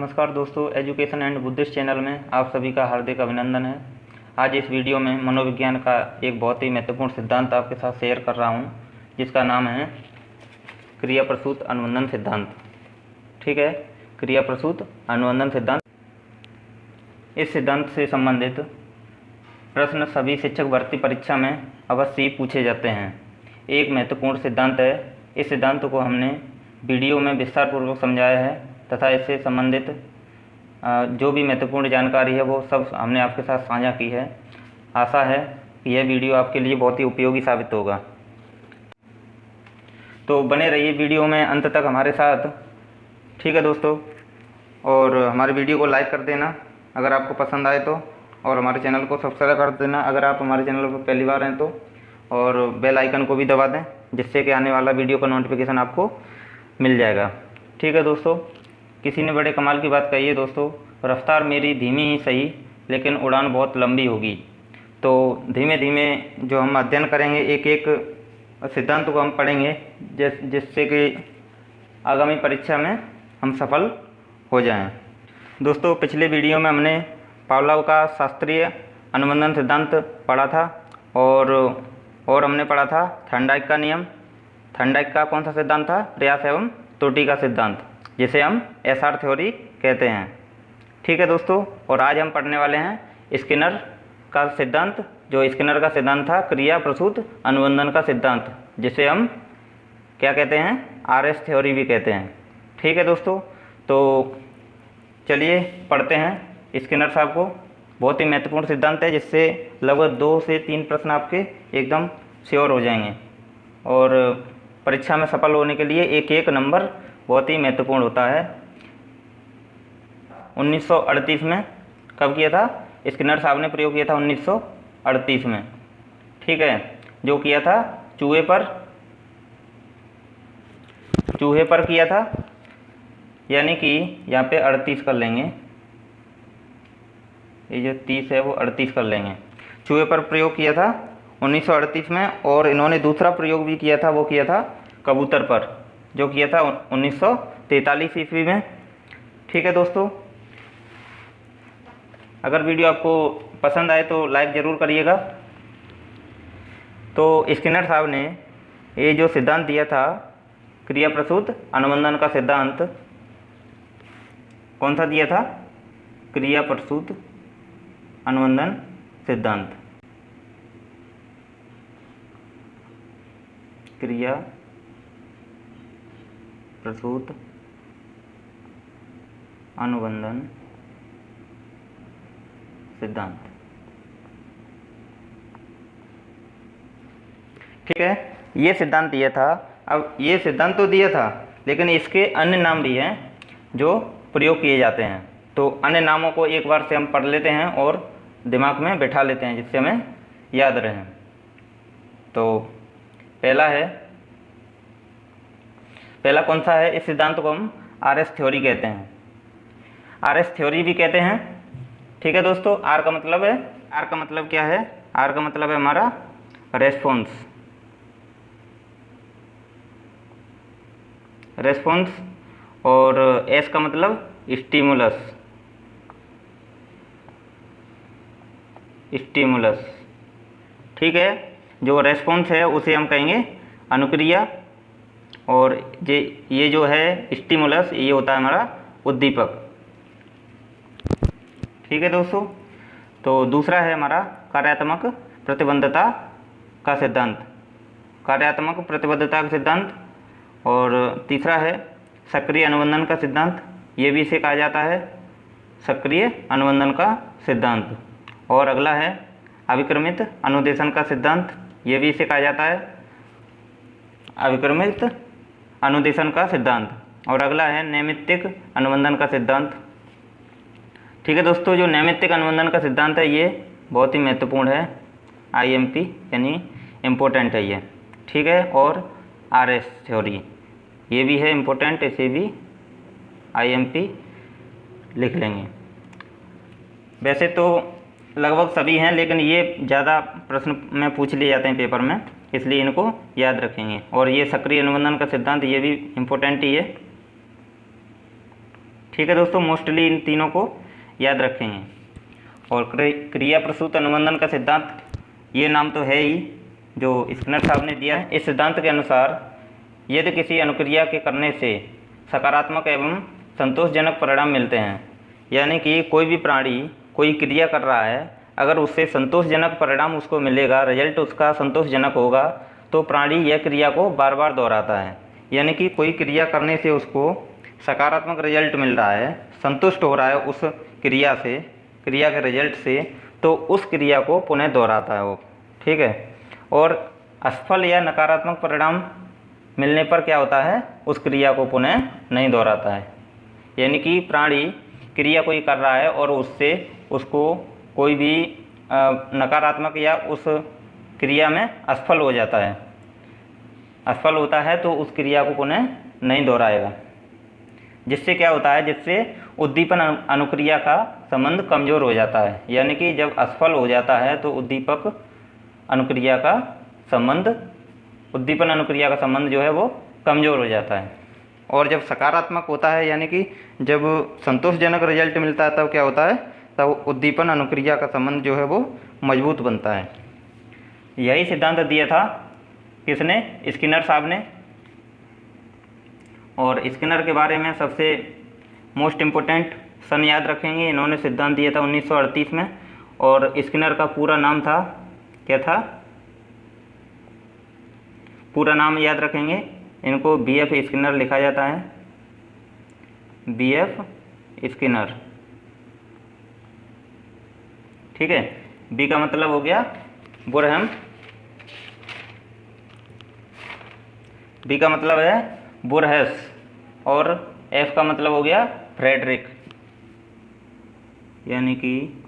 नमस्कार दोस्तों, education and Buddhist channel में आप सभी का हार्दिक अभिनंदन है। आज इस वीडियो में मनोविज्ञान का एक बहुत ही महत्वपूर्ण सिद्धांत आपके साथ शेयर कर रहा हूं, जिसका नाम है क्रिया प्रसूत अनुबंधन सिद्धांत। ठीक है, क्रिया प्रसूत अनुबंधन सिद्धांत। इस सिद्धांत से संबंधित प्रश्न सभी शिक्षक भर्ती परीक्षा में अवश्य ही पूछे जाते हैं। एक महत्वपूर्ण सिद्धांत है। इस सिद्धांत को हमने वीडियो में विस्तार पूर्वक समझाया है तथा इससे संबंधित जो भी महत्वपूर्ण जानकारी है वो सब हमने आपके साथ साझा की है। आशा है कि यह वीडियो आपके लिए बहुत ही उपयोगी साबित होगा। तो बने रहिए वीडियो में अंत तक हमारे साथ। ठीक है दोस्तों, और हमारे वीडियो को लाइक कर देना अगर आपको पसंद आए तो, और हमारे चैनल को सब्सक्राइब कर देना अगर आप हमारे चैनल पर पहली बार हैं तो, और बेल आइकन को भी दबा दें जिससे कि आने वाला वीडियो का नोटिफिकेशन आपको मिल जाएगा। ठीक है दोस्तों, किसी ने बड़े कमाल की बात कही है दोस्तों, रफ्तार मेरी धीमी ही सही लेकिन उड़ान बहुत लंबी होगी। तो धीमे धीमे जो हम अध्ययन करेंगे, एक एक सिद्धांत को हम पढ़ेंगे जिससे कि आगामी परीक्षा में हम सफल हो जाएं। दोस्तों, पिछले वीडियो में हमने पावलोव का शास्त्रीय अनुबंधन सिद्धांत पढ़ा था और हमने पढ़ा था थॉर्नडाइक का नियम। थॉर्नडाइक का कौन सा सिद्धांत था? प्रयास एवं त्रुटि का सिद्धांत, जिसे हम एसआर थ्योरी कहते हैं। ठीक है दोस्तों, और आज हम पढ़ने वाले हैं स्किनर का सिद्धांत। जो स्किनर का सिद्धांत था क्रिया प्रसूत अनुबंधन का सिद्धांत, जिसे हम क्या कहते हैं? आरएस थ्योरी भी कहते हैं। ठीक है दोस्तों, तो चलिए पढ़ते हैं स्किनर साहब को। बहुत ही महत्वपूर्ण सिद्धांत है जिससे लगभग 2 से 3 प्रश्न आपके एकदम श्योर हो जाएंगे, और परीक्षा में सफल होने के लिए एक एक नंबर बहुत ही महत्वपूर्ण होता है। 1938 में कब किया था? स्किनर साहब ने प्रयोग किया था 1938 में। ठीक है, जो किया था चूहे पर किया था, यानी कि यहाँ पे 38 कर लेंगे, ये जो 30 है वो 38 कर लेंगे। चूहे पर प्रयोग किया था 1938 में, और इन्होंने दूसरा प्रयोग भी किया था, वो किया था कबूतर पर, जो किया था 1943 ईस्वी में। ठीक है दोस्तों, अगर वीडियो आपको पसंद आए तो लाइक ज़रूर करिएगा। तो स्किनर साहब ने ये जो सिद्धांत दिया था क्रिया प्रसूत अनुबंधन का सिद्धांत, कौन सा दिया था? क्रिया प्रसूत अनुबंधन सिद्धांत। क्रिया प्रसूत अनुबंधन सिद्धांत। ठीक है, ये सिद्धांत दिया था। अब ये सिद्धांत तो दिया था, लेकिन इसके अन्य नाम भी हैं जो प्रयोग किए जाते हैं। तो अन्य नामों को एक बार से हम पढ़ लेते हैं और दिमाग में बैठा लेते हैं जिससे हमें याद रहे। तो पहला कौन सा है? इस सिद्धांत को हम आरएस थ्योरी कहते हैं, आरएस थ्योरी भी कहते हैं। ठीक है दोस्तों, आर का मतलब क्या है? आर का मतलब है हमारा रेस्पॉन्स, और एस का मतलब स्टिमुलस। ठीक है, जो रेस्पॉन्स है उसे हम कहेंगे अनुक्रिया, और ये जो है स्टिमुलस, ये होता है हमारा उद्दीपक। ठीक है दोस्तों, तो दूसरा है हमारा कार्यात्मक प्रतिबद्धता का सिद्धांत, कार्यात्मक प्रतिबद्धता का सिद्धांत। और तीसरा है सक्रिय अनुबंधन का सिद्धांत, ये भी इसे कहा जाता है सक्रिय अनुबंधन का सिद्धांत। और अगला है अविक्रमित अनुदेशन का सिद्धांत, ये भी इसे कहा जाता है अविक्रमित अनुदेशन का सिद्धांत। और अगला है नैमित्तिक अनुबंधन का सिद्धांत। ठीक है दोस्तों, जो नैमित्तिक अनुबंधन का सिद्धांत है ये बहुत ही महत्वपूर्ण है, IMP यानी इम्पोर्टेंट है ये। ठीक है, और आरएस थ्योरी ये भी है इम्पोर्टेंट, इसे भी IMP लिख लेंगे। वैसे तो लगभग सभी हैं, लेकिन ये ज़्यादा प्रश्न में पूछ लिए जाते हैं पेपर में, इसलिए इनको याद रखेंगे। और ये सक्रिय अनुबंधन का सिद्धांत, ये भी इम्पोर्टेंट ही है। ठीक है दोस्तों, मोस्टली इन तीनों को याद रखेंगे। और क्रिया प्रसूत अनुबंधन का सिद्धांत, ये नाम तो है ही जो स्किनर साहब ने दिया है। इस सिद्धांत के अनुसार यदि किसी अनुक्रिया के करने से सकारात्मक एवं संतोषजनक परिणाम मिलते हैं, यानी कि कोई भी प्राणी कोई क्रिया कर रहा है, अगर उससे संतोषजनक परिणाम उसको मिलेगा, रिजल्ट उसका संतोषजनक होगा, तो प्राणी यह क्रिया को बार बार दोहराता है। यानी कि कोई क्रिया करने से उसको सकारात्मक रिजल्ट मिल रहा है, संतुष्ट हो रहा है उस क्रिया से, क्रिया के रिजल्ट से, तो उस क्रिया को पुनः दोहराता है वो। ठीक है। और असफल या नकारात्मक परिणाम मिलने पर क्या होता है, उस क्रिया को पुनः नहीं दोहराता है। यानी कि प्राणी क्रिया कोई कर रहा है और उससे उसको कोई भी नकारात्मक या उस क्रिया में असफल हो जाता है, असफल होता है, तो उस क्रिया को पुनः नहीं दोहराएगा। जिससे क्या होता है, जिससे उद्दीपन अनुक्रिया का संबंध कमज़ोर हो जाता है। यानी कि जब असफल हो जाता है तो उद्दीपन अनुक्रिया का संबंध जो है वो कमज़ोर हो जाता है। और जब सकारात्मक होता है, यानी कि जब संतोषजनक रिजल्ट मिलता है, तब क्या होता है, तब उद्दीपन अनुक्रिया का संबंध जो है वो मजबूत बनता है। यही सिद्धांत दिया था किसने, स्किनर साहब ने। और स्किनर के बारे में सबसे मोस्ट इम्पोर्टेंट सन याद रखेंगे। इन्होंने सिद्धांत दिया था 1938 में, और स्किनर का पूरा नाम था, क्या था, पूरा नाम याद रखेंगे। इनको BF स्किनर लिखा जाता है, BF स्किनर। ठीक है। बी का मतलब हो गया बुरहम, बी का मतलब है बुरहस, और एफ का मतलब हो गया फ्रेडरिक, यानी कि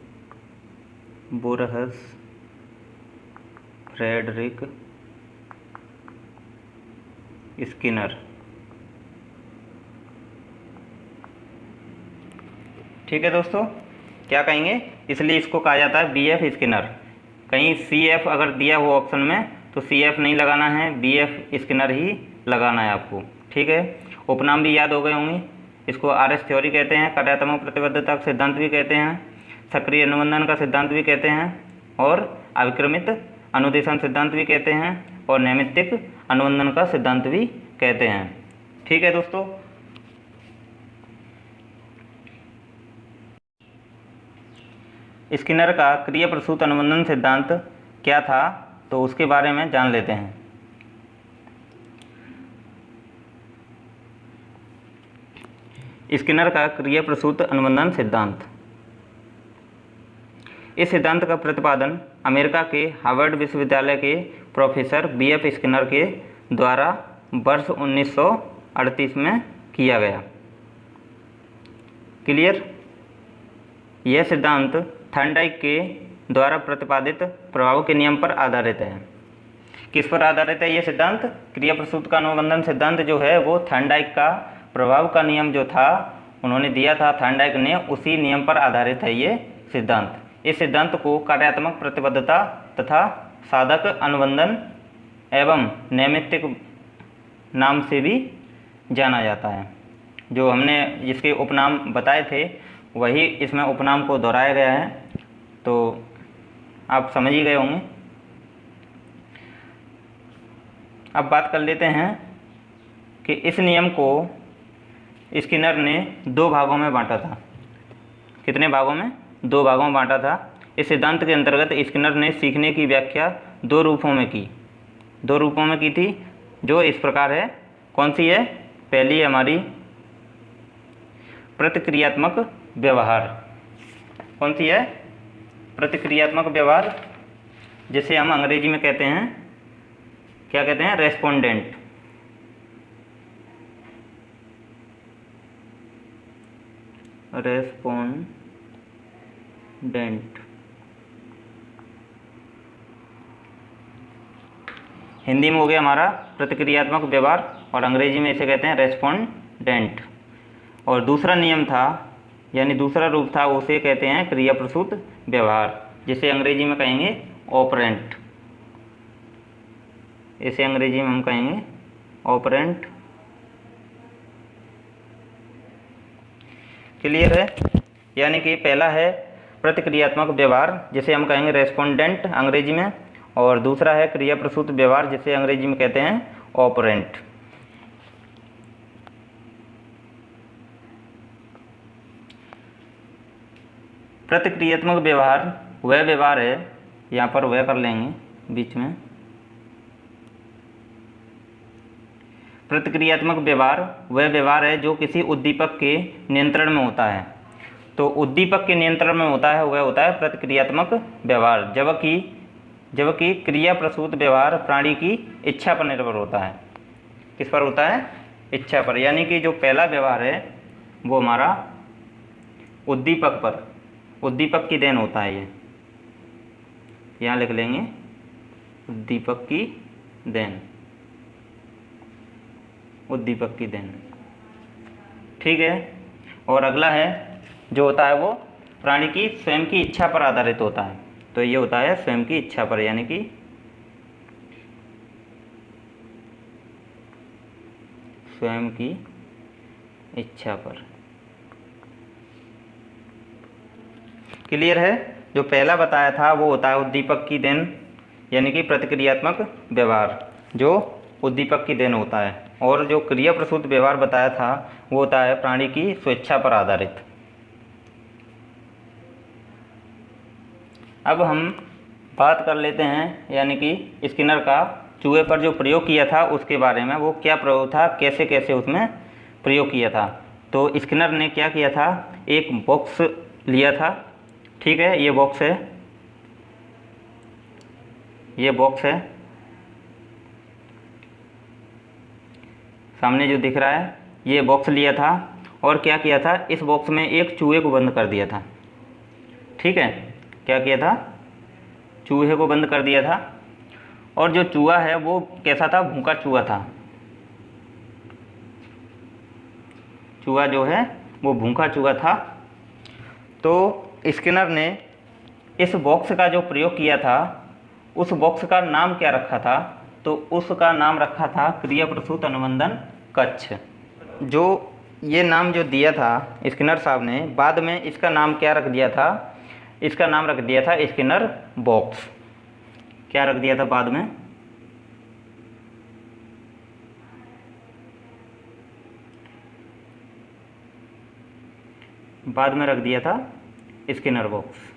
बुरहस फ्रेडरिक स्किनर। ठीक है दोस्तों, क्या कहेंगे, इसलिए इसको कहा जाता है BF स्किनर। कहीं CF अगर दिया हो ऑप्शन में तो CF नहीं लगाना है, BF स्किनर ही लगाना है आपको। ठीक है। उपनाम भी याद हो गए होंगे। इसको RS थ्योरी कहते हैं, कार्यात्मक प्रतिबद्धता का सिद्धांत भी कहते हैं, सक्रिय अनुबंधन का सिद्धांत भी कहते हैं, और अविक्रमित अनुदेशन सिद्धांत भी कहते हैं, और नैमित्तिक अनुबंधन का सिद्धांत भी कहते हैं। ठीक है दोस्तों, स्किनर का क्रिया प्रसूत अनुबंधन सिद्धांत क्या था, तो उसके बारे में जान लेते हैं। स्किनर का क्रिया प्रसूत अनुबंधन सिद्धांत, इस सिद्धांत का प्रतिपादन अमेरिका के हार्वर्ड विश्वविद्यालय के प्रोफेसर BF स्किनर के द्वारा वर्ष 1938 में किया गया। क्लियर। यह सिद्धांत थॉर्नडाइक के द्वारा प्रतिपादित प्रभाव के नियम पर आधारित है। किस पर आधारित है यह सिद्धांत, क्रिया प्रसूत का अनुबंधन सिद्धांत जो है वो थॉर्नडाइक का प्रभाव का नियम जो था उन्होंने दिया था, थॉर्नडाइक ने, उसी नियम पर आधारित है ये सिद्धांत। इस सिद्धांत को कार्यात्मक प्रतिबद्धता तथा साधक अनुबंधन एवं नैमित्तिक नाम से भी जाना जाता है। जो हमने जिसके उपनाम बताए थे वही इसमें उपनाम को दोहराया गया है, तो आप समझ ही गए होंगे। अब बात कर लेते हैं कि इस नियम को स्किनर ने 2 भागों में बांटा था। कितने भागों में, 2 भागों में बांटा था। इस सिद्धांत के अंतर्गत स्किनर ने सीखने की व्याख्या 2 रूपों में की, 2 रूपों में की थी, जो इस प्रकार है। कौन सी है, पहली है हमारी प्रतिक्रियात्मक व्यवहार। कौन सी है, प्रतिक्रियात्मक व्यवहार, जिसे हम अंग्रेजी में कहते हैं, क्या कहते हैं, रेस्पोंडेंट। रेस्पोंडेंट हिंदी में हो गया हमारा प्रतिक्रियात्मक व्यवहार, और अंग्रेजी में इसे कहते हैं रेस्पोंडेंट। और दूसरा नियम था, यानी दूसरा रूप था, उसे कहते हैं क्रिया प्रसूत व्यवहार, जिसे अंग्रेजी में कहेंगे ऑपरेंट। इसे अंग्रेजी में हम कहेंगे ऑपरेंट। क्लियर है। यानी कि पहला है प्रतिक्रियात्मक व्यवहार, जिसे हम कहेंगे रेस्पोंडेंट अंग्रेजी में, और दूसरा है क्रिया प्रसूत व्यवहार, जिसे अंग्रेजी में कहते हैं ऑपरेंट। प्रतिक्रियात्मक व्यवहार वह व्यवहार है, यहाँ पर वह कर लेंगे बीच में। प्रतिक्रियात्मक व्यवहार वह व्यवहार है जो किसी उद्दीपक के नियंत्रण में होता है। तो उद्दीपक के नियंत्रण में होता है वह होता है प्रतिक्रियात्मक व्यवहार, जबकि क्रिया प्रसूत व्यवहार प्राणी की इच्छा पर निर्भर होता है। किस पर होता है? इच्छा पर। यानी कि जो पहला व्यवहार है वो हमारा उद्दीपक की देन होता है। ये यहाँ लिख लेंगे उद्दीपक की देन, उद्दीपक की देन, ठीक है। और अगला है जो होता है वो प्राणी की स्वयं की इच्छा पर आधारित होता है। तो ये होता है स्वयं की इच्छा पर, यानी कि स्वयं की इच्छा पर। क्लियर है। जो पहला बताया था वो होता है उद्दीपक की देन, यानी कि प्रतिक्रियात्मक व्यवहार जो उद्दीपक की देन होता है, और जो क्रिया प्रसूत व्यवहार बताया था वो होता है प्राणी की स्वेच्छा पर आधारित। अब हम बात कर लेते हैं, यानी कि स्किनर का चूहे पर जो प्रयोग किया था उसके बारे में। वो क्या प्रयोग था, कैसे कैसे उसमें प्रयोग किया था। तो स्किनर ने क्या किया था, एक बॉक्स लिया था, ठीक है। ये बॉक्स है, ये बॉक्स है सामने जो दिख रहा है, ये बॉक्स लिया था और क्या किया था, इस बॉक्स में एक चूहे को बंद कर दिया था, ठीक है। क्या किया था, चूहे को बंद कर दिया था। और जो चूहा है वो कैसा था, भूखा चूहा था। चूहा जो है वो भूखा चूहा था। तो स्किनर ने इस बॉक्स का जो प्रयोग किया था, उस बॉक्स का नाम क्या रखा था, तो उसका नाम रखा था क्रिया प्रसूत अनुबंधन कक्ष। जो ये नाम जो दिया था स्किनर साहब ने, बाद में इसका नाम क्या रख दिया था, इसका नाम रख दिया था स्किनर बॉक्स। क्या रख दिया था बाद में, बाद में रख दिया था स्किनर बॉक्स।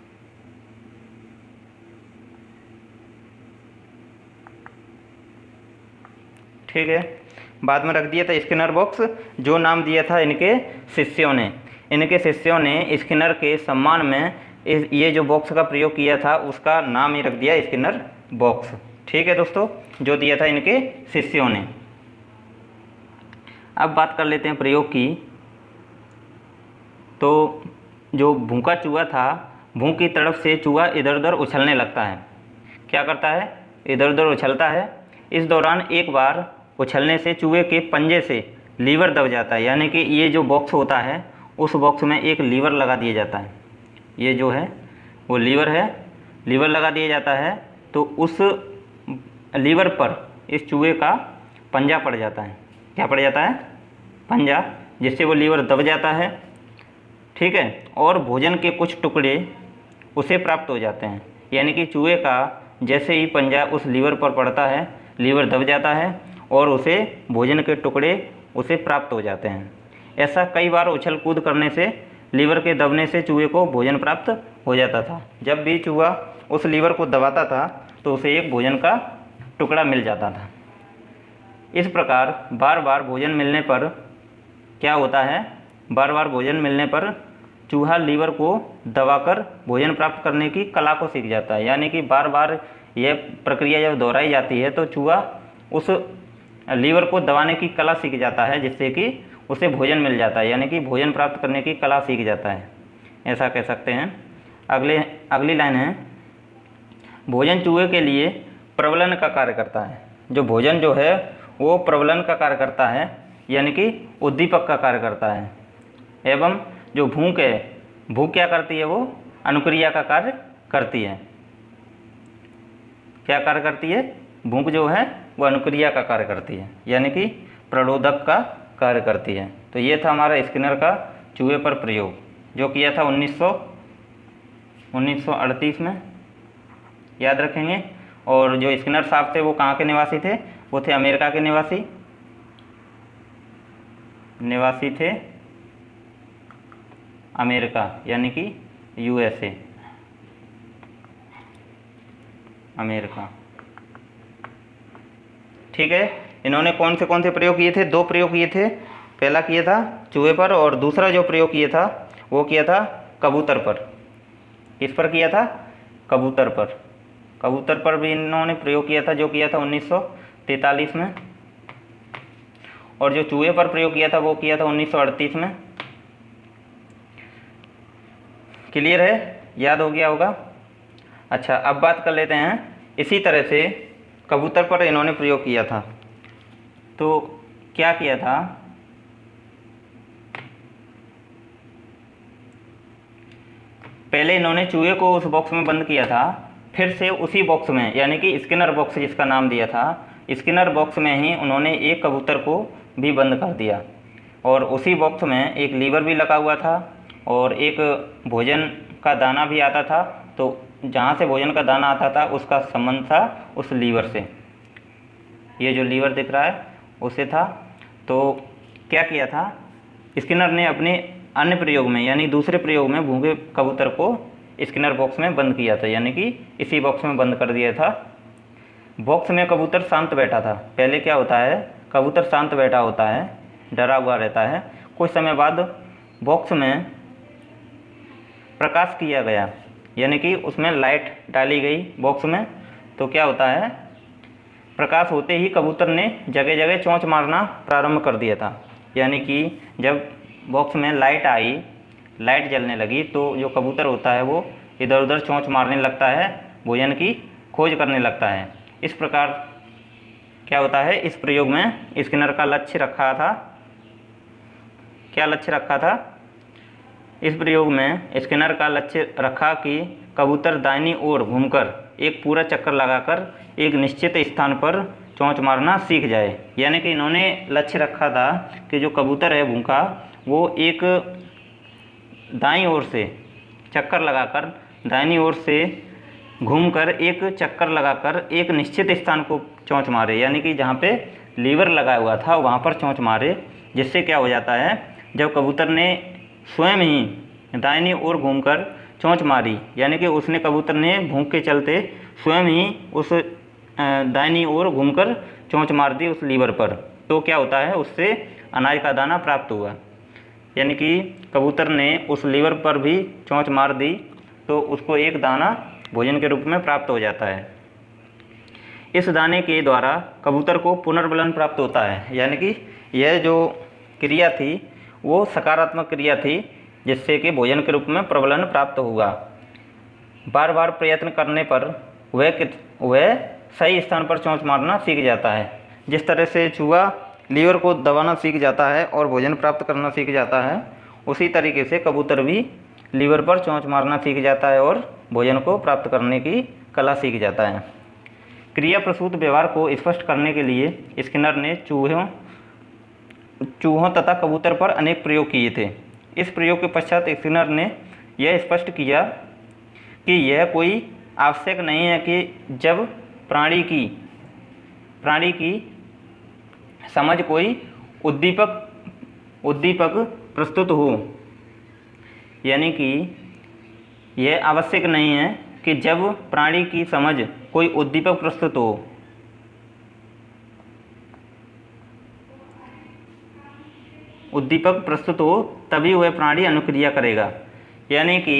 ठीक है, बाद में रख दिया था स्किनर बॉक्स। जो नाम दिया था इनके शिष्यों ने स्किनर के सम्मान में ये जो बॉक्स का प्रयोग किया था उसका नाम ही रख दिया स्किनर बॉक्स। ठीक है दोस्तों, जो दिया था इनके शिष्यों ने। अब बात कर लेते हैं प्रयोग की। तो जो भूखा चूहा था, भूख की तरफ से चूहा इधर उधर उछलने लगता है। क्या करता है, इधर उधर उछलता है। इस दौरान एक बार उछलने से चूहे के पंजे से लीवर दब जाता है, यानी कि ये जो बॉक्स होता है उस बॉक्स में एक लीवर लगा दिया जाता है। ये जो है वो लीवर है, लीवर लगा दिया जाता है। तो उस लीवर पर इस चूहे का पंजा पड़ जाता है। क्या पड़ जाता है, पंजा, जिससे वो लीवर दब जाता है। ठीक है, और भोजन के कुछ टुकड़े उसे प्राप्त हो जाते हैं। यानी कि चूहे का जैसे ही पंजा उस लीवर पर पड़ता है, लीवर दब जाता है और उसे भोजन के टुकड़े उसे प्राप्त हो जाते हैं। ऐसा कई बार उछल कूद करने से लीवर के दबने से चूहे को भोजन प्राप्त हो जाता था। जब भी चूहा उस लीवर को दबाता था तो उसे एक भोजन का टुकड़ा मिल जाता था। इस प्रकार बार बार भोजन मिलने पर क्या होता है, बार बार भोजन मिलने पर चूहा लीवर को दबाकर भोजन प्राप्त करने की कला को सीख जाता है। यानी कि बार बार यह प्रक्रिया जब दोहराई जाती है तो चूहा उस लीवर को दबाने की कला सीख जाता है, जिससे कि उसे भोजन मिल जाता है। यानी कि भोजन प्राप्त करने की कला सीख जाता है, ऐसा कह सकते हैं। अगली लाइन है, भोजन चूहे के लिए प्रबलन का कार्य करता है। जो भोजन जो है वो प्रबलन का कार्य करता है, यानी कि उद्दीपक का कार्य करता है। एवं जो भूख है, भूख क्या करती है, वो अनुक्रिया का कार्य करती है। क्या कार्य करती है, भूख जो है वो अनुक्रिया का कार्य करती है, यानी कि प्ररोधक का कार्य करती है। तो ये था हमारा स्किनर का चूहे पर प्रयोग, जो किया था 1938 में, याद रखेंगे। और जो स्किनर साहब थे वो कहाँ के निवासी थे? वो थे अमेरिका के निवासी थे अमेरिका, यानी कि USA, अमेरिका। ठीक है। इन्होंने कौन से प्रयोग किए थे? 2 प्रयोग किए थे। पहला किया था चूहे पर, और दूसरा जो प्रयोग किया था वो किया था कबूतर पर। किस पर किया था? कबूतर पर। कबूतर पर भी इन्होंने प्रयोग किया था, जो किया था 1943 में। और जो चूहे पर प्रयोग किया था वो किया था 1938 में। क्लियर है? याद हो गया होगा। अच्छा, अब बात कर लेते हैं, इसी तरह से कबूतर पर इन्होंने प्रयोग किया था, तो क्या किया था? पहले इन्होंने चूहे को उस बॉक्स में बंद किया था, फिर से उसी बॉक्स में, यानी कि स्किनर बॉक्स जिसका नाम दिया था, स्किनर बॉक्स में ही उन्होंने एक कबूतर को भी बंद कर दिया। और उसी बॉक्स में एक लीवर भी लगा हुआ था और एक भोजन का दाना भी आता था। तो जहाँ से भोजन का दाना आता था उसका संबंध था उस लीवर से। ये जो लीवर दिख रहा है उससे था। तो क्या किया था? स्किनर ने अपने अन्य प्रयोग में, यानी दूसरे प्रयोग में, भूखे कबूतर को स्किनर बॉक्स में बंद किया था, यानी कि इसी बॉक्स में बंद कर दिया था। बॉक्स में कबूतर शांत बैठा था। पहले क्या होता है? कबूतर शांत बैठा होता है, डरा हुआ रहता है। कुछ समय बाद बॉक्स में प्रकाश किया गया, यानी कि उसमें लाइट डाली गई बॉक्स में। तो क्या होता है? प्रकाश होते ही कबूतर ने जगह जगह चोंच मारना प्रारंभ कर दिया था। यानी कि जब बॉक्स में लाइट आई, लाइट जलने लगी, तो जो कबूतर होता है वो इधर उधर चोंच मारने लगता है, भोजन की खोज करने लगता है। इस प्रकार क्या होता है? इस प्रयोग में स्किनर का लक्ष्य रखा था। क्या लक्ष्य रखा था? इस प्रयोग में स्किनर का लक्ष्य रखा कि कबूतर दाहिनी ओर घूमकर एक पूरा चक्कर लगाकर एक निश्चित स्थान पर चोंच मारना सीख जाए। यानी कि इन्होंने लक्ष्य रखा था कि जो कबूतर है भूखा, वो एक दाईं ओर से चक्कर लगाकर, दाहिनी ओर से घूमकर एक चक्कर लगाकर एक निश्चित स्थान को चोंच मारे, यानी कि जहाँ पे लीवर लगा हुआ था वहाँ पर चोंच मारे। जिससे क्या हो जाता है? जब कबूतर ने स्वयं ही दाहिनी ओर घूमकर चोंच मारी, यानी कि उसने, कबूतर ने भूख के चलते स्वयं ही उस दाहिनी ओर घूमकर चोंच मार दी उस लीवर पर, तो क्या होता है? उससे अनाज का दाना प्राप्त हुआ। यानी कि कबूतर ने उस लीवर पर भी चोंच मार दी, तो उसको एक दाना भोजन के रूप में प्राप्त हो जाता है। इस दाने के द्वारा कबूतर को पुनर्बलन प्राप्त होता है। यानी कि यह जो क्रिया थी वो सकारात्मक क्रिया थी, जिससे कि भोजन के रूप में प्रबलन प्राप्त हुआ। बार बार प्रयत्न करने पर वह सही स्थान पर चोंच मारना सीख जाता है। जिस तरह से चूहा लीवर को दबाना सीख जाता है और भोजन प्राप्त करना सीख जाता है, उसी तरीके से कबूतर भी लीवर पर चोंच मारना सीख जाता है और भोजन को प्राप्त करने की कला सीख जाता है। क्रिया प्रसूत व्यवहार को स्पष्ट करने के लिए स्किनर ने चूहों तथा कबूतर पर अनेक प्रयोग किए थे। इस प्रयोग के पश्चात स्किनर ने यह स्पष्ट किया कि यह कोई आवश्यक नहीं है कि जब प्राणी की समझ कोई उद्दीपक प्रस्तुत हो, यानी कि यह आवश्यक नहीं है कि जब प्राणी की समझ कोई उद्दीपक प्रस्तुत हो, तभी वह प्राणी अनुक्रिया करेगा। यानी कि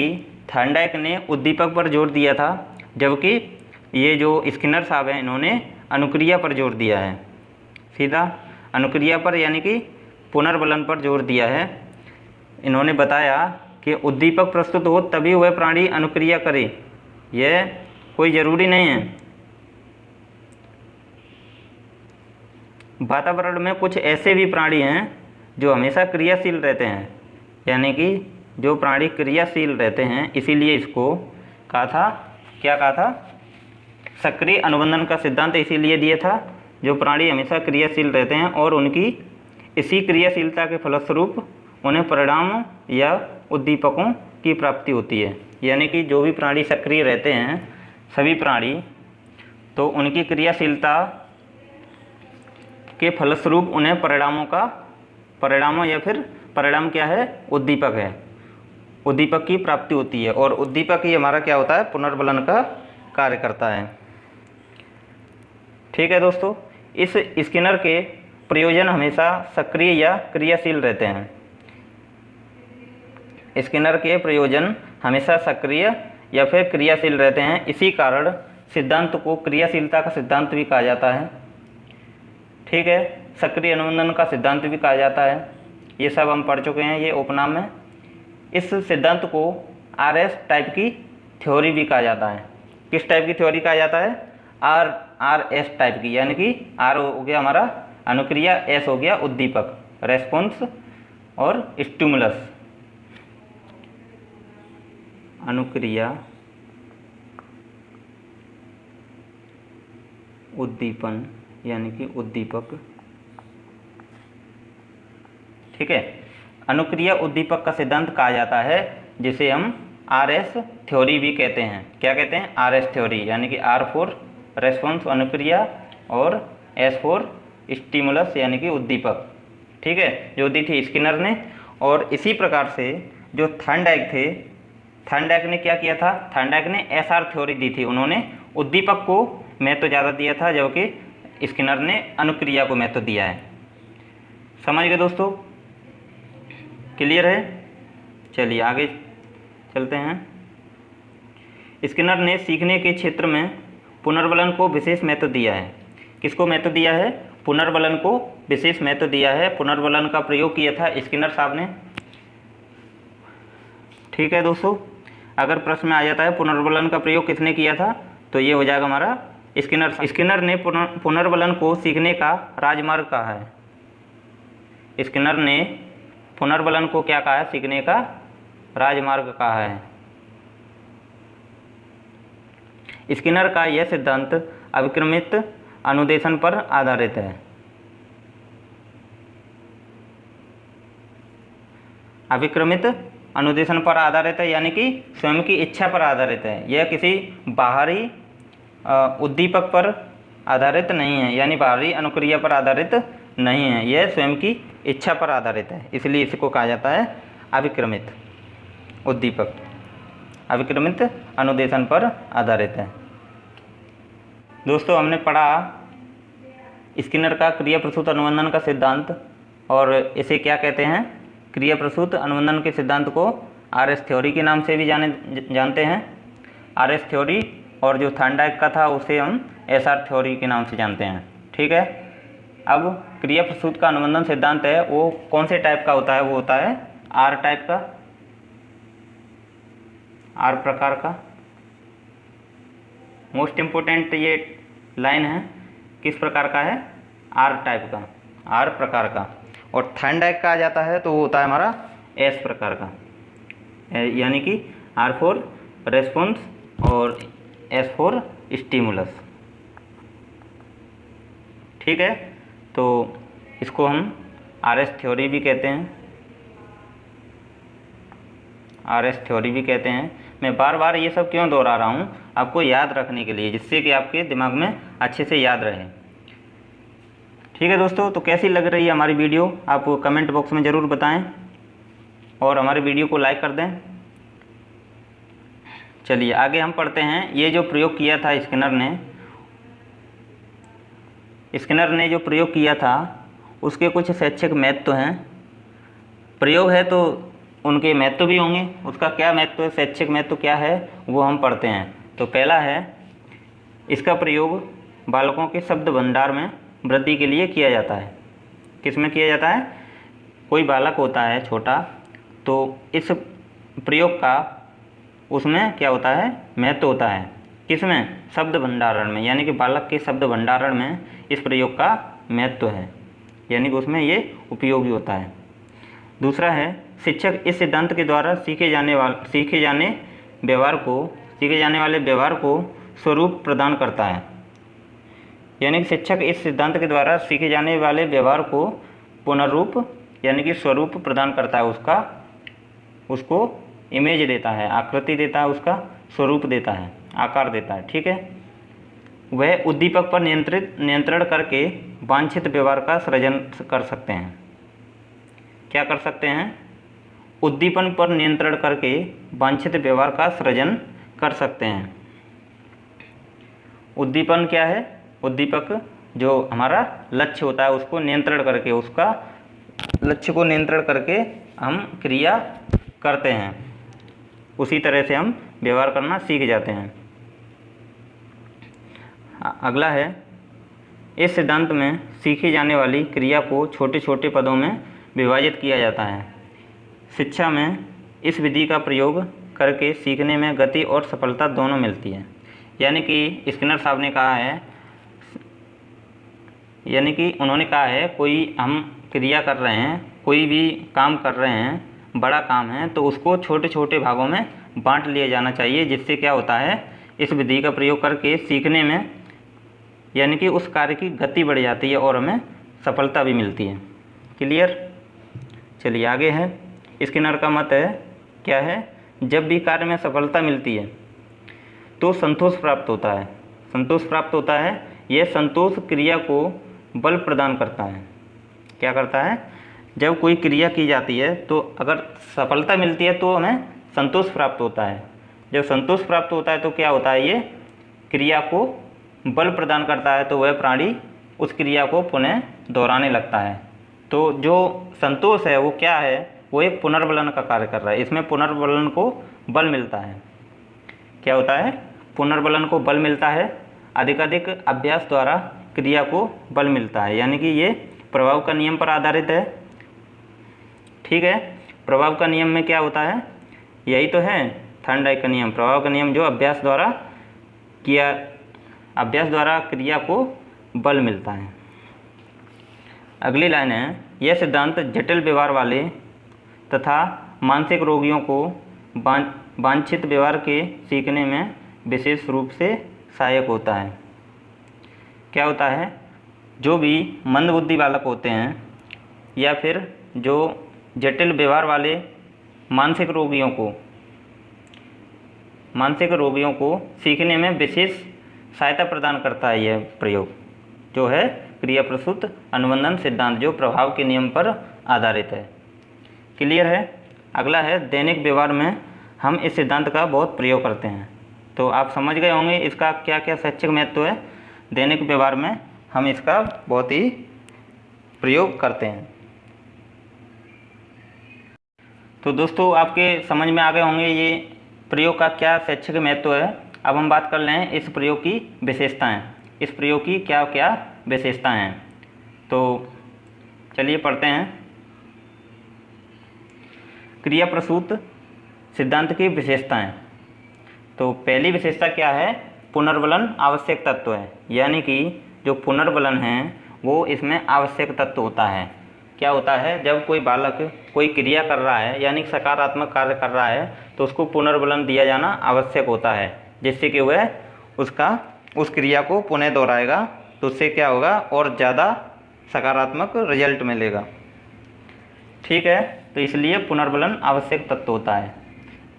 थॉर्नडाइक ने उद्दीपक पर जोर दिया था, जबकि ये जो स्किनर साहब हैं इन्होंने अनुक्रिया पर जोर दिया है। सीधा अनुक्रिया पर, यानी कि पुनर्बलन पर जोर दिया है। इन्होंने बताया कि उद्दीपक प्रस्तुत हो तभी वह प्राणी अनुक्रिया करे, यह कोई ज़रूरी नहीं है। वातावरण में कुछ ऐसे भी प्राणी हैं जो हमेशा क्रियाशील रहते हैं, यानी कि जो प्राणी क्रियाशील रहते हैं, इसीलिए इसको कहा था, क्या कहा था? सक्रिय अनुबंधन का सिद्धांत इसीलिए दिया था, जो प्राणी हमेशा क्रियाशील रहते हैं और उनकी इसी क्रियाशीलता के फलस्वरूप उन्हें परिणामों या उद्दीपकों की प्राप्ति होती है। यानी कि जो भी प्राणी सक्रिय रहते हैं, सभी प्राणी, तो उनकी क्रियाशीलता के फलस्वरूप उन्हें परिणामों या फिर परिणाम क्या है, उद्दीपक है, उद्दीपक की प्राप्ति होती है। और उद्दीपक ही हमारा क्या होता है, पुनर्बलन का कार्य करता है। ठीक है दोस्तों, इस स्किनर के प्रयोजन हमेशा सक्रिय या क्रियाशील रहते हैं। स्किनर के प्रयोजन हमेशा सक्रिय या फिर क्रियाशील रहते हैं। इसी कारण सिद्धांत को क्रियाशीलता का सिद्धांत भी कहा जाता है। ठीक है, सक्रिय अनुबंधन का सिद्धांत भी कहा जाता है। ये सब हम पढ़ चुके हैं, ये उपनाम है। इस सिद्धांत को RS टाइप की थ्योरी भी कहा जाता है। किस टाइप की थ्योरी कहा जाता है, RS टाइप की, यानी कि R हो गया हमारा अनुक्रिया, S हो गया उद्दीपक, रेस्पॉन्स और स्टिमुलस। अनुक्रिया, उद्दीपन यानी कि उद्दीपक। ठीक है, अनुक्रिया उद्दीपक का सिद्धांत कहा जाता है, जिसे हम RS थ्योरी भी कहते हैं। क्या कहते हैं, RS थ्योरी, यानी कि R फॉर रेस्पॉन्स अनुक्रिया और S फॉर स्टिमुलस यानी कि उद्दीपक। ठीक है, जो दी थी स्किनर ने। और इसी प्रकार से जो थॉर्नडाइक थे, थॉर्नडाइक ने क्या किया था, थॉर्नडाइक ने SR थ्योरी दी थी। उन्होंने उद्दीपक को महत्व ज़्यादा दिया था, जबकि स्किनर ने अनुक्रिया को महत्व दिया है। समझ गए दोस्तों, क्लियर है। चलिए आगे चलते हैं। स्किनर ने सीखने के क्षेत्र में पुनर्बलन को विशेष महत्व दिया है। किसको महत्व दिया है, पुनर्बलन को विशेष महत्व दिया है। पुनर्बलन का प्रयोग किया था स्किनर साहब ने। ठीक है दोस्तों, अगर प्रश्न में आ जाता है पुनर्बलन का प्रयोग किसने किया था, तो ये हो जाएगा हमारा स्किनर। स्किनर ने पुनर्बलन को सीखने का राजमार्ग कहा है। स्किनर ने पुनर्बलन को क्या कहा है, सीखने का राजमार्ग कहा है। स्किनर का यह सिद्धांत अविक्रमित अनुदेशन पर आधारित है। अविक्रमित अनुदेशन पर आधारित है, यानी कि स्वयं की इच्छा पर आधारित है। यह किसी बाहरी उद्दीपक पर आधारित नहीं है, यानी बाहरी अनुक्रिया पर आधारित नहीं है, यह स्वयं की इच्छा पर आधारित है। इसलिए इसको कहा जाता है अविक्रमित उद्दीपक, अविक्रमित अनुदेशन पर आधारित है। दोस्तों, हमने पढ़ा स्किनर का क्रिया प्रसूत अनुबंधन का सिद्धांत, और इसे क्या कहते हैं, क्रिया प्रसूत अनुबंधन के सिद्धांत को RS थ्योरी के नाम से भी जानते हैं। RS थ्योरी, और जो थॉर्नडाइक का था उसे हम SR थ्योरी के नाम से जानते हैं। ठीक है, अब क्रिया प्रसूत का अनुबंधन सिद्धांत है, वो कौन से टाइप का होता है, वो होता है R टाइप का, R प्रकार का। मोस्ट इम्पोर्टेंट ये लाइन है, किस प्रकार का है, R टाइप का, R प्रकार का। और थॉर्नडाइक का आ जाता है तो वो होता है हमारा S प्रकार का, यानी कि R फॉर रेस्पॉन्स और S फॉर स्टिमुलस। ठीक है, तो इसको हम RS थ्योरी भी कहते हैं, RS थ्योरी भी कहते हैं। मैं बार बार ये सब क्यों दोहरा रहा हूँ, आपको याद रखने के लिए, जिससे कि आपके दिमाग में अच्छे से याद रहे। ठीक है दोस्तों, तो कैसी लग रही है हमारी वीडियो, आप कमेंट बॉक्स में ज़रूर बताएं और हमारी वीडियो को लाइक कर दें। चलिए आगे हम पढ़ते हैं। ये जो प्रयोग किया था स्किनर ने जो प्रयोग किया था उसके कुछ शैक्षिक महत्व हैं। प्रयोग है तो उनके महत्व भी होंगे, उसका क्या महत्व है, शैक्षिक महत्व क्या है, वो हम पढ़ते हैं। तो पहला है, इसका प्रयोग बालकों के शब्द भंडार में वृद्धि के लिए किया जाता है। किस में किया जाता है, कोई बालक होता है छोटा, तो इस प्रयोग का उसमें क्या होता है, महत्व होता है। किसमें, शब्द भंडारण में, यानी कि बालक के शब्द भंडारण में इस प्रयोग का महत्व है, यानी कि उसमें ये उपयोगी होता है। दूसरा है, शिक्षक इस सिद्धांत के द्वारा सीखे जाने वाले व्यवहार को स्वरूप प्रदान करता है। यानी कि शिक्षक इस सिद्धांत के द्वारा सीखे जाने वाले व्यवहार को पुनर्रूप यानी कि स्वरूप प्रदान करता है, उसको इमेज देता है, आकृति देता है, उसका स्वरूप देता है, आकार देता है। ठीक है, वह उद्दीपक पर नियंत्रण करके वांछित व्यवहार का सृजन कर सकते हैं। क्या कर सकते हैं? उद्दीपन पर नियंत्रण करके वांछित व्यवहार का सृजन कर सकते हैं। उद्दीपन क्या है? उद्दीपक जो हमारा लक्ष्य होता है उसको नियंत्रण करके, उसका लक्ष्य को नियंत्रण करके हम क्रिया करते हैं, उसी तरह से हम व्यवहार करना सीख जाते हैं। अगला है, इस सिद्धांत में सीखी जाने वाली क्रिया को छोटे छोटे पदों में विभाजित किया जाता है। शिक्षा में इस विधि का प्रयोग करके सीखने में गति और सफलता दोनों मिलती है। यानी कि स्किनर साहब ने कहा है, यानी कि उन्होंने कहा है कोई हम क्रिया कर रहे हैं, कोई भी काम कर रहे हैं, बड़ा काम है, तो उसको छोटे छोटे भागों में बांट लिया जाना चाहिए, जिससे क्या होता है, इस विधि का प्रयोग करके सीखने में यानी कि उस कार्य की गति बढ़ जाती है और हमें सफलता भी मिलती है। क्लियर? चलिए आगे है, स्किनर का मत है क्या है, जब भी कार्य में सफलता मिलती है तो संतोष प्राप्त होता है। संतोष प्राप्त होता है, यह संतोष क्रिया को बल प्रदान करता है। क्या करता है? जब कोई क्रिया की जाती है तो अगर सफलता मिलती है तो हमें संतोष प्राप्त होता है। जब संतोष प्राप्त होता है तो क्या होता है, ये क्रिया को बल प्रदान करता है, तो वह प्राणी उस क्रिया को पुनः दोहराने लगता है। तो जो संतोष है वो क्या है, वो एक पुनर्बलन का कार्य कर रहा है। इसमें पुनर्बलन को बल मिलता है। क्या होता है? पुनर्बलन को बल मिलता है, अधिकाधिक अभ्यास द्वारा क्रिया को बल मिलता है। यानी कि ये प्रभाव का नियम पर आधारित है। ठीक है, प्रभाव का नियम में क्या होता है, यही तो है थॉर्नडाइक का नियम, प्रभाव का नियम, जो अभ्यास द्वारा क्रिया को बल मिलता है। अगली लाइन है, यह सिद्धांत जटिल व्यवहार वाले तथा मानसिक रोगियों को वांछित व्यवहार के सीखने में विशेष रूप से सहायक होता है। क्या होता है? जो भी मंदबुद्धि बालक होते हैं या फिर जो जटिल व्यवहार वाले मानसिक रोगियों को सीखने में विशेष सहायता प्रदान करता है यह प्रयोग, जो है क्रिया प्रसूत अनुबंधन सिद्धांत, जो प्रभाव के नियम पर आधारित है। क्लियर है? अगला है, दैनिक व्यवहार में हम इस सिद्धांत का बहुत प्रयोग करते हैं। तो आप समझ गए होंगे इसका क्या क्या शैक्षिक महत्व है। दैनिक व्यवहार में हम इसका बहुत ही प्रयोग करते हैं। तो दोस्तों आपके समझ में आ गए होंगे ये प्रयोग का क्या शैक्षिक महत्व है। अब हम बात कर लें इस प्रयोग की विशेषताएं। इस प्रयोग की क्या क्या विशेषताएं हैं, तो चलिए पढ़ते हैं। क्रिया प्रसूत सिद्धांत की विशेषताएं। तो पहली विशेषता क्या है, पुनर्बलन आवश्यक तत्व है। यानी कि जो पुनर्बलन है वो इसमें आवश्यक तत्व होता है। क्या होता है, जब कोई बालक कोई क्रिया कर रहा है यानी सकारात्मक कार्य कर रहा है तो उसको पुनर्बलन दिया जाना आवश्यक होता है, जिससे कि वह उस क्रिया को पुनः दोहराएगा, तो उससे क्या होगा, और ज़्यादा सकारात्मक रिजल्ट मिलेगा। ठीक है, तो इसलिए पुनर्बलन आवश्यक तत्व होता है।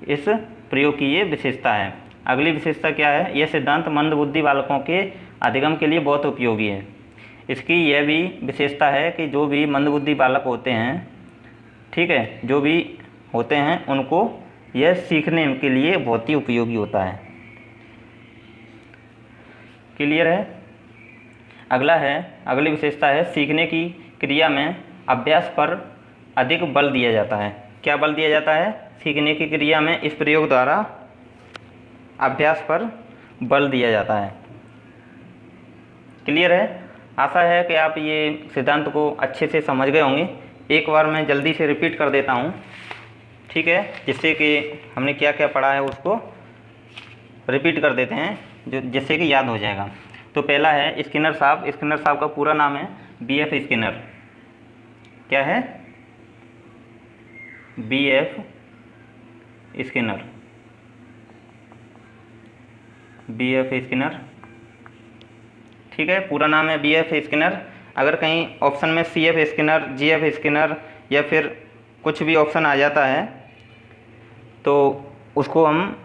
इस प्रयोग की ये विशेषता है। अगली विशेषता क्या है, यह सिद्धांत मंदबुद्धि बालकों के अधिगम के लिए बहुत उपयोगी है। इसकी यह भी विशेषता है कि जो भी मंदबुद्धि बालक होते हैं, ठीक है, जो भी होते हैं उनको यह सीखने के लिए बहुत ही उपयोगी होता है। क्लियर है? अगली विशेषता है, सीखने की क्रिया में अभ्यास पर अधिक बल दिया जाता है। क्या बल दिया जाता है? सीखने की क्रिया में इस प्रयोग द्वारा अभ्यास पर बल दिया जाता है। क्लियर है? आशा है कि आप ये सिद्धांत को अच्छे से समझ गए होंगे। एक बार मैं जल्दी से रिपीट कर देता हूँ, ठीक है, जिससे कि हमने क्या क्या पढ़ा है उसको रिपीट कर देते हैं, जिससे कि याद हो जाएगा। तो पहला है स्किनर साहब का पूरा नाम है BF स्किनर। क्या है? BF स्किनर, ठीक है, पूरा नाम है BF स्किनर। अगर कहीं ऑप्शन में CF स्किनर, GF स्किनर या फिर कुछ भी ऑप्शन आ जाता है तो उसको हम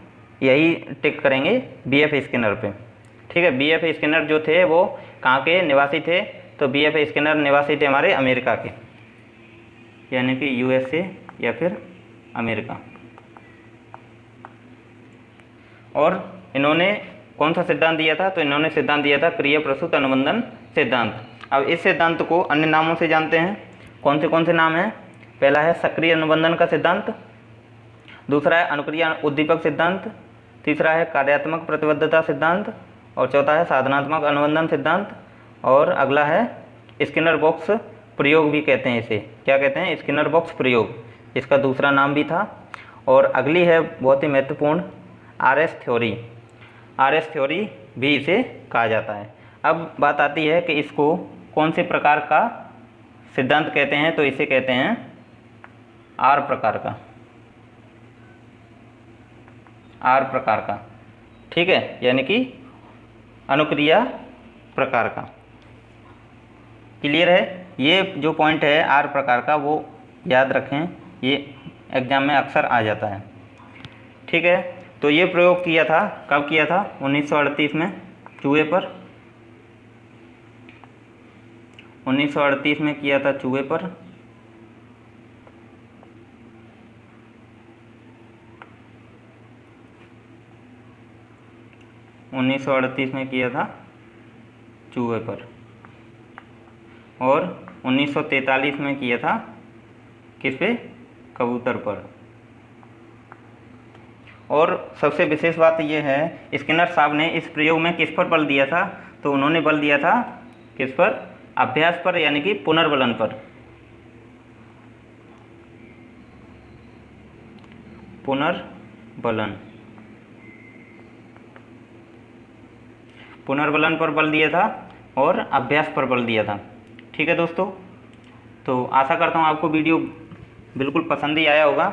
यही टिक करेंगे BF स्कैनर पे। ठीक है, BF स्कैनर जो थे वो कहाँ के निवासी थे, तो BF स्कैनर निवासी थे हमारे अमेरिका के, यानी कि USA या फिर अमेरिका। और इन्होंने कौन सा सिद्धांत दिया था, तो इन्होंने सिद्धांत दिया था क्रिया प्रसूत अनुबंधन सिद्धांत। अब इस सिद्धांत को अन्य नामों से जानते हैं। कौन से नाम हैं? पहला है सक्रिय अनुबंधन का सिद्धांत, दूसरा है अनुक्रिया उद्दीपक सिद्धांत, तीसरा है कार्यात्मक प्रतिबद्धता सिद्धांत, और चौथा है साधनात्मक अनुबंधन सिद्धांत, और अगला है स्किनर बॉक्स प्रयोग भी कहते हैं इसे। क्या कहते हैं? स्किनर बॉक्स प्रयोग, इसका दूसरा नाम भी था। और अगली है बहुत ही महत्वपूर्ण RS थ्योरी। RS थ्योरी भी इसे कहा जाता है। अब बात आती है कि इसको कौन से प्रकार का सिद्धांत कहते हैं, तो इसे कहते हैं R प्रकार का, R प्रकार का। ठीक है, यानी कि अनुक्रिया प्रकार का। क्लियर है? ये जो पॉइंट है R प्रकार का वो याद रखें, ये एग्जाम में अक्सर आ जाता है। ठीक है, तो ये प्रयोग किया था, कब किया था? 1938 में चूहे पर, 1938 में किया था चूहे पर। में किया था चूहे पर, और 1943 में किया था किस पे? कबूतर पर। और सबसे विशेष बात यह है, स्किनर साहब ने इस प्रयोग में किस पर बल दिया था, तो उन्होंने बल दिया था किस पर? अभ्यास पर, यानी कि पुनर्बलन पर। पुनर्बलन पर बल दिया था और अभ्यास पर बल दिया था। ठीक है दोस्तों, तो आशा करता हूँ आपको वीडियो बिल्कुल पसंद ही आया होगा,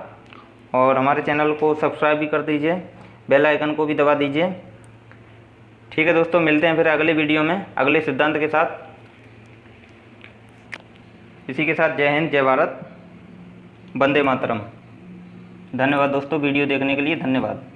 और हमारे चैनल को सब्सक्राइब भी कर दीजिए, बेल आइकन को भी दबा दीजिए। ठीक है दोस्तों, मिलते हैं फिर अगले वीडियो में अगले सिद्धांत के साथ। इसी के साथ जय हिंद, जय भारत, वंदे मातरम। धन्यवाद दोस्तों, वीडियो देखने के लिए धन्यवाद।